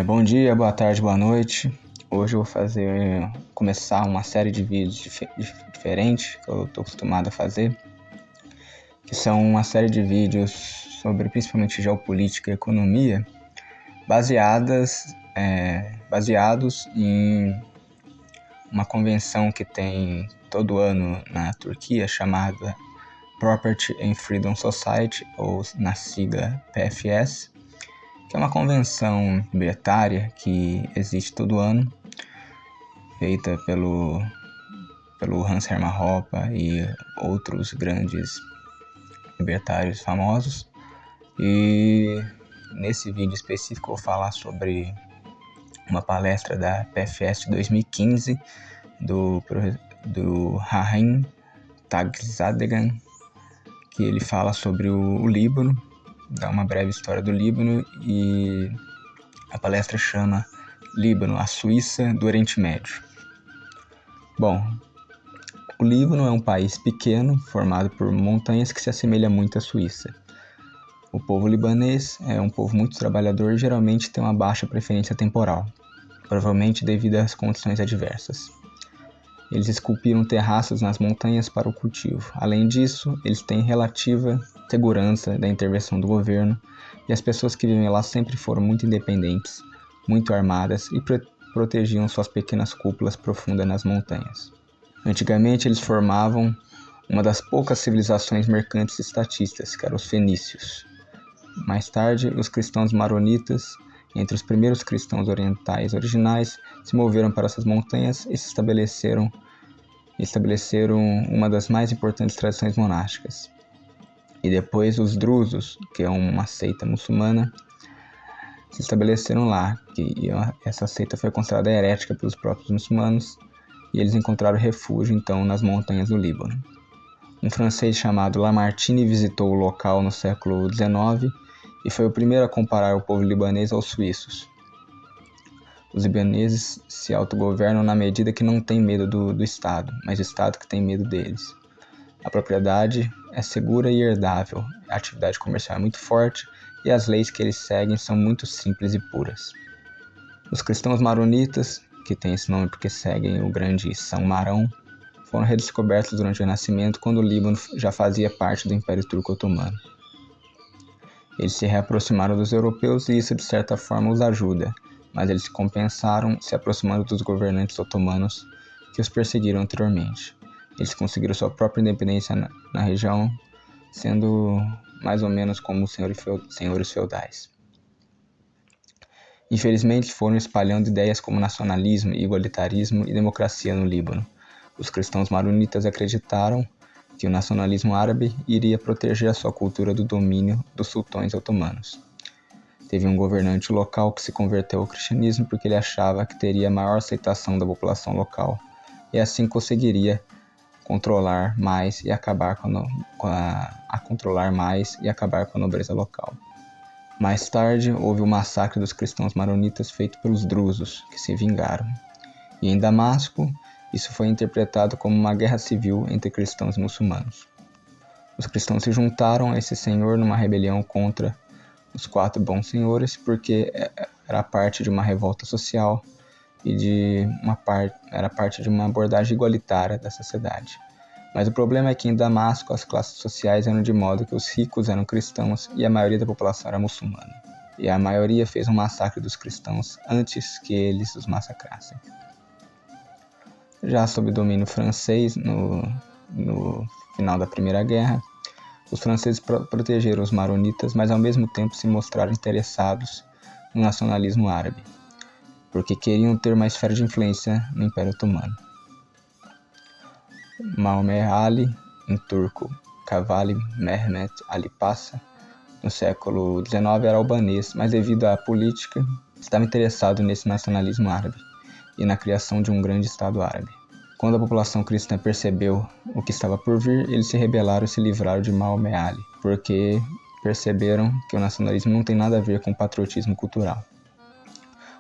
Bom dia, boa tarde, boa noite. Hoje eu vou começar uma série de vídeos diferentes que eu estou acostumado a fazer, que são uma série de vídeos sobre principalmente geopolítica e economia, baseados em uma convenção que tem todo ano na Turquia chamada Property and Freedom Society, ou na sigla PFS, que é uma convenção libertária que existe todo ano, feita pelo Hans Hermann Hoppe e outros grandes libertários famosos. E nesse vídeo específico eu vou falar sobre uma palestra da PFS de 2015 do Rahim Tagzadegan, que ele fala sobre o Líbano, dá uma breve história do Líbano, e a palestra chama Líbano, a Suíça do Oriente Médio. Bom, o Líbano é um país pequeno, formado por montanhas, que se assemelha muito à Suíça. O povo libanês é um povo muito trabalhador e geralmente tem uma baixa preferência temporal, provavelmente devido às condições adversas. Eles esculpiram terraços nas montanhas para o cultivo. Além disso, eles têm relativa segurança da intervenção do governo, e as pessoas que vivem lá sempre foram muito independentes, muito armadas e protegiam suas pequenas cúpulas profundas nas montanhas. Antigamente, eles formavam uma das poucas civilizações mercantes e estatistas, que eram os fenícios. Mais tarde, os cristãos maronitas, entre os primeiros cristãos orientais originais, se moveram para essas montanhas e estabeleceram uma das mais importantes tradições monásticas. E depois os drusos, que é uma seita muçulmana, se estabeleceram lá, e essa seita foi considerada herética pelos próprios muçulmanos, e eles encontraram refúgio então nas montanhas do Líbano. Um francês chamado Lamartine visitou o local no século XIX e foi o primeiro a comparar o povo libanês aos suíços. Os libaneses se autogovernam na medida que não têm medo do Estado, mas o Estado que tem medo deles. A propriedade é segura e herdável, a atividade comercial é muito forte e as leis que eles seguem são muito simples e puras. Os cristãos maronitas, que têm esse nome porque seguem o grande São Marão, foram redescobertos durante o Renascimento, quando o Líbano já fazia parte do Império Turco Otomano. Eles se reaproximaram dos europeus e isso de certa forma os ajuda, mas eles se compensaram se aproximando dos governantes otomanos que os perseguiram anteriormente. Eles conseguiram sua própria independência na região, sendo mais ou menos como os senhores feudais. Infelizmente, foram espalhando ideias como nacionalismo, igualitarismo e democracia no Líbano. Os cristãos maronitas acreditaram que o nacionalismo árabe iria proteger a sua cultura do domínio dos sultões otomanos. Teve um governante local que se converteu ao cristianismo porque ele achava que teria maior aceitação da população local e assim conseguiria controlar mais e acabar com a nobreza local. Mais tarde, houve o massacre dos cristãos maronitas feito pelos drusos, que se vingaram. E em Damasco, isso foi interpretado como uma guerra civil entre cristãos e muçulmanos. Os cristãos se juntaram a esse senhor numa rebelião contra os 4 bons senhores, porque era parte de uma revolta social e era parte de uma abordagem igualitária da sociedade. Mas o problema é que em Damasco as classes sociais eram de modo que os ricos eram cristãos e a maioria da população era muçulmana. E a maioria fez um massacre dos cristãos antes que eles os massacrassem. Já sob domínio francês, no final da Primeira Guerra, os franceses protegeram os maronitas, mas ao mesmo tempo se mostraram interessados no nacionalismo árabe, porque queriam ter uma esfera de influência no Império Otomano. Muhammed Ali, em turco Cavali Mehmet Ali Pasha, no século XIX era albanês, mas devido à política estava interessado nesse nacionalismo árabe e na criação de um grande Estado árabe. Quando a população cristã percebeu o que estava por vir, eles se rebelaram e se livraram de Muhammed Ali, porque perceberam que o nacionalismo não tem nada a ver com patriotismo cultural.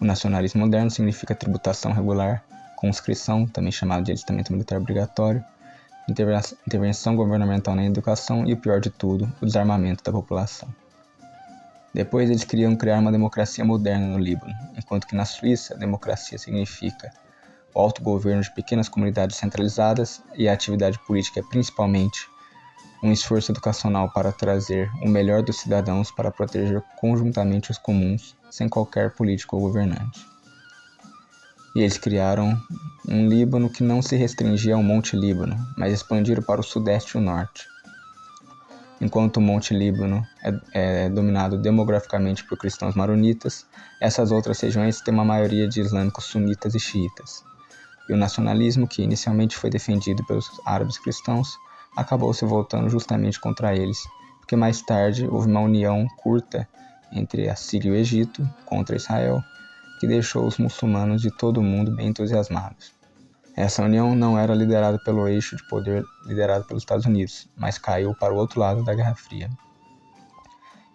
O nacionalismo moderno significa tributação regular, conscrição, também chamado de alistamento militar obrigatório, intervenção governamental na educação e, o pior de tudo, o desarmamento da população. Depois eles queriam criar uma democracia moderna no Líbano, enquanto que na Suíça, democracia significa o autogoverno de pequenas comunidades centralizadas e a atividade política é principalmente um esforço educacional para trazer o melhor dos cidadãos para proteger conjuntamente os comuns, sem qualquer político ou governante. E eles criaram um Líbano que não se restringia ao Monte Líbano, mas expandiram para o sudeste e o norte. Enquanto o Monte Líbano é dominado demograficamente por cristãos maronitas, essas outras regiões têm uma maioria de islâmicos sunitas e xiitas. E o nacionalismo, que inicialmente foi defendido pelos árabes cristãos, acabou se voltando justamente contra eles, porque mais tarde houve uma união curta entre a Síria e o Egito contra Israel, que deixou os muçulmanos de todo o mundo bem entusiasmados. Essa união não era liderada pelo eixo de poder liderado pelos Estados Unidos, mas caiu para o outro lado da Guerra Fria.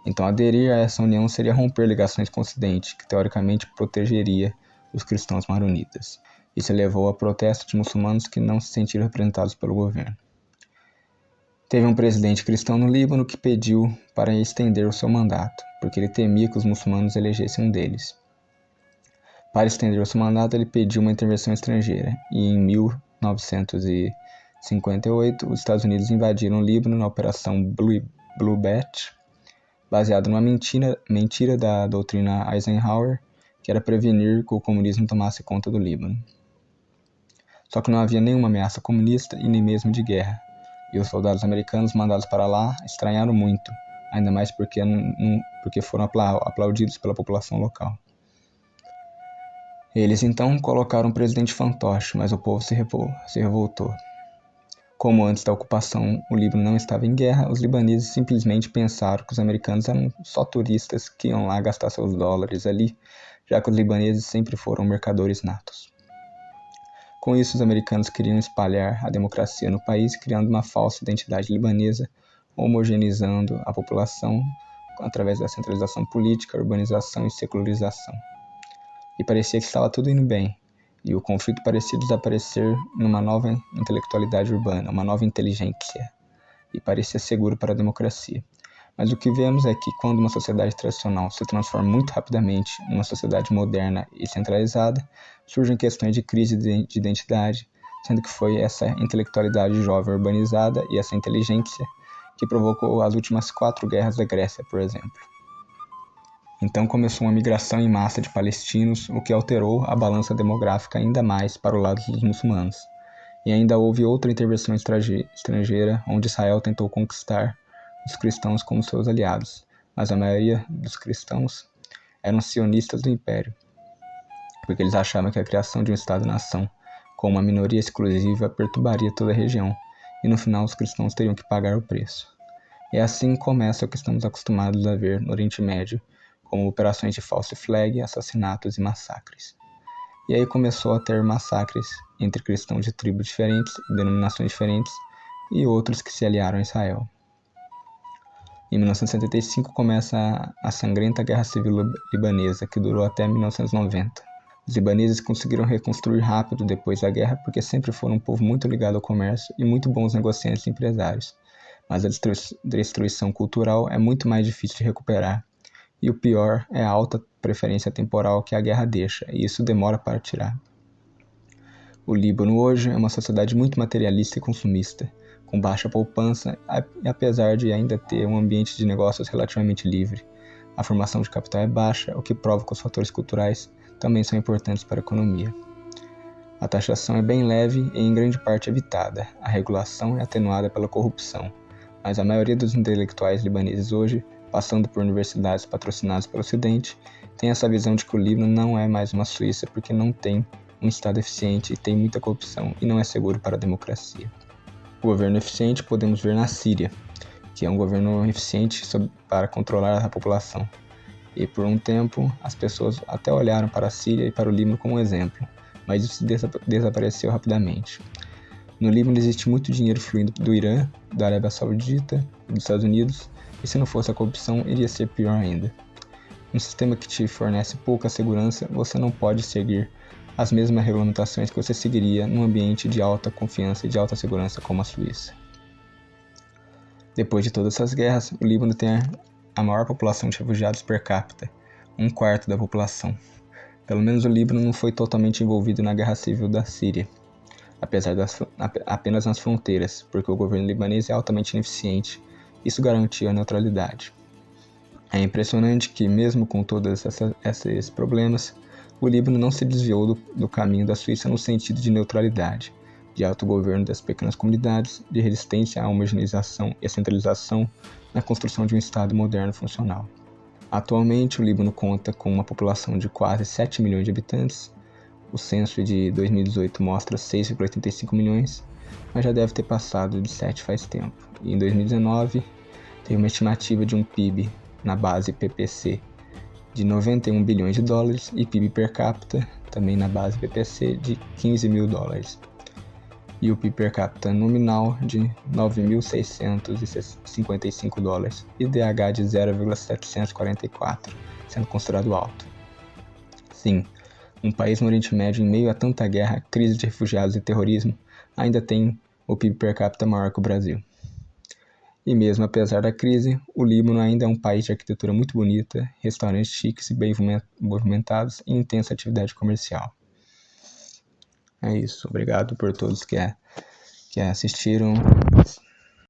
Então aderir a essa união seria romper ligações com o Ocidente, que teoricamente protegeria os cristãos maronitas. Isso levou a protestos de muçulmanos que não se sentiram representados pelo governo. Teve um presidente cristão no Líbano que pediu para estender o seu mandato, porque ele temia que os muçulmanos elegessem um deles. Para estender o seu mandato, ele pediu uma intervenção estrangeira, e em 1958, os Estados Unidos invadiram o Líbano na Operação Blue Bat, baseada numa mentira da doutrina Eisenhower, que era prevenir que o comunismo tomasse conta do Líbano. Só que não havia nenhuma ameaça comunista e nem mesmo de guerra, e os soldados americanos mandados para lá estranharam muito, ainda mais porque foram aplaudidos pela população local. Eles então colocaram um presidente fantoche, mas o povo se revoltou. Como antes da ocupação o Líbano não estava em guerra, os libaneses simplesmente pensaram que os americanos eram só turistas que iam lá gastar seus dólares ali, já que os libaneses sempre foram mercadores natos. Com isso, os americanos queriam espalhar a democracia no país, criando uma falsa identidade libanesa, homogeneizando a população através da centralização política, urbanização e secularização. E parecia que estava tudo indo bem, e o conflito parecia desaparecer numa nova intelectualidade urbana, uma nova inteligência, e parecia seguro para a democracia. Mas o que vemos é que quando uma sociedade tradicional se transforma muito rapidamente numa sociedade moderna e centralizada, surgem questões de crise de identidade, sendo que foi essa intelectualidade jovem urbanizada e essa inteligência que provocou as últimas 4 guerras da Grécia, por exemplo. Então começou uma migração em massa de palestinos, o que alterou a balança demográfica ainda mais para o lado dos muçulmanos. E ainda houve outra intervenção estrangeira, onde Israel tentou conquistar os cristãos como seus aliados, mas a maioria dos cristãos eram sionistas do Império, porque eles achavam que a criação de um Estado-nação com uma minoria exclusiva perturbaria toda a região, e no final os cristãos teriam que pagar o preço. E assim começa o que estamos acostumados a ver no Oriente Médio, como operações de false flag, assassinatos e massacres. E aí começou a ter massacres entre cristãos de tribos diferentes, denominações diferentes, e outros que se aliaram a Israel. Em 1975 começa a sangrenta Guerra Civil Libanesa, que durou até 1990. Os libaneses conseguiram reconstruir rápido depois da guerra, porque sempre foram um povo muito ligado ao comércio e muito bons negociantes e empresários. Mas a destruição cultural é muito mais difícil de recuperar. E o pior é a alta preferência temporal que a guerra deixa, e isso demora para tirar. O Líbano hoje é uma sociedade muito materialista e consumista, com baixa poupança, e apesar de ainda ter um ambiente de negócios relativamente livre. A formação de capital é baixa, o que prova que os fatores culturais também são importantes para a economia. A taxação é bem leve e em grande parte evitada, a regulação é atenuada pela corrupção, mas a maioria dos intelectuais libaneses hoje, passando por universidades patrocinadas pelo Ocidente, tem essa visão de que o Líbano não é mais uma Suíça porque não tem um Estado eficiente e tem muita corrupção e não é seguro para a democracia. O governo eficiente podemos ver na Síria, que é um governo eficiente para controlar a população. E por um tempo, as pessoas até olharam para a Síria e para o Líbano como exemplo, mas isso desapareceu rapidamente. No Líbano existe muito dinheiro fluindo do Irã, da Arábia Saudita, dos Estados Unidos, e se não fosse a corrupção, iria ser pior ainda. Um sistema que te fornece pouca segurança, você não pode seguir as mesmas regulamentações que você seguiria num ambiente de alta confiança e de alta segurança como a Suíça. Depois de todas essas guerras, o Líbano tem a maior população de refugiados per capita, 1/4 da população. Pelo menos o Líbano não foi totalmente envolvido na guerra civil da Síria, apenas nas fronteiras, porque o governo libanês é altamente ineficiente. Isso garantiu a neutralidade. É impressionante que, mesmo com todos esses problemas, o Líbano não se desviou do caminho da Suíça no sentido de neutralidade, de autogoverno das pequenas comunidades, de resistência à homogeneização e centralização na construção de um Estado moderno funcional. Atualmente, o Líbano conta com uma população de quase 7 milhões de habitantes. O censo de 2018 mostra 6,85 milhões, mas já deve ter passado de 7 faz tempo. E em 2019, teve uma estimativa de um PIB na base PPC de 91 bilhões de dólares e PIB per capita, também na base PPC, de 15 mil dólares. E o PIB per capita nominal de 9.655 dólares e DH de 0,744, sendo considerado alto. Sim, um país no Oriente Médio em meio a tanta guerra, crise de refugiados e terrorismo, ainda tem o PIB per capita maior que o Brasil. E mesmo apesar da crise, o Líbano ainda é um país de arquitetura muito bonita, restaurantes chiques e bem movimentados e intensa atividade comercial. É isso, obrigado por todos que assistiram.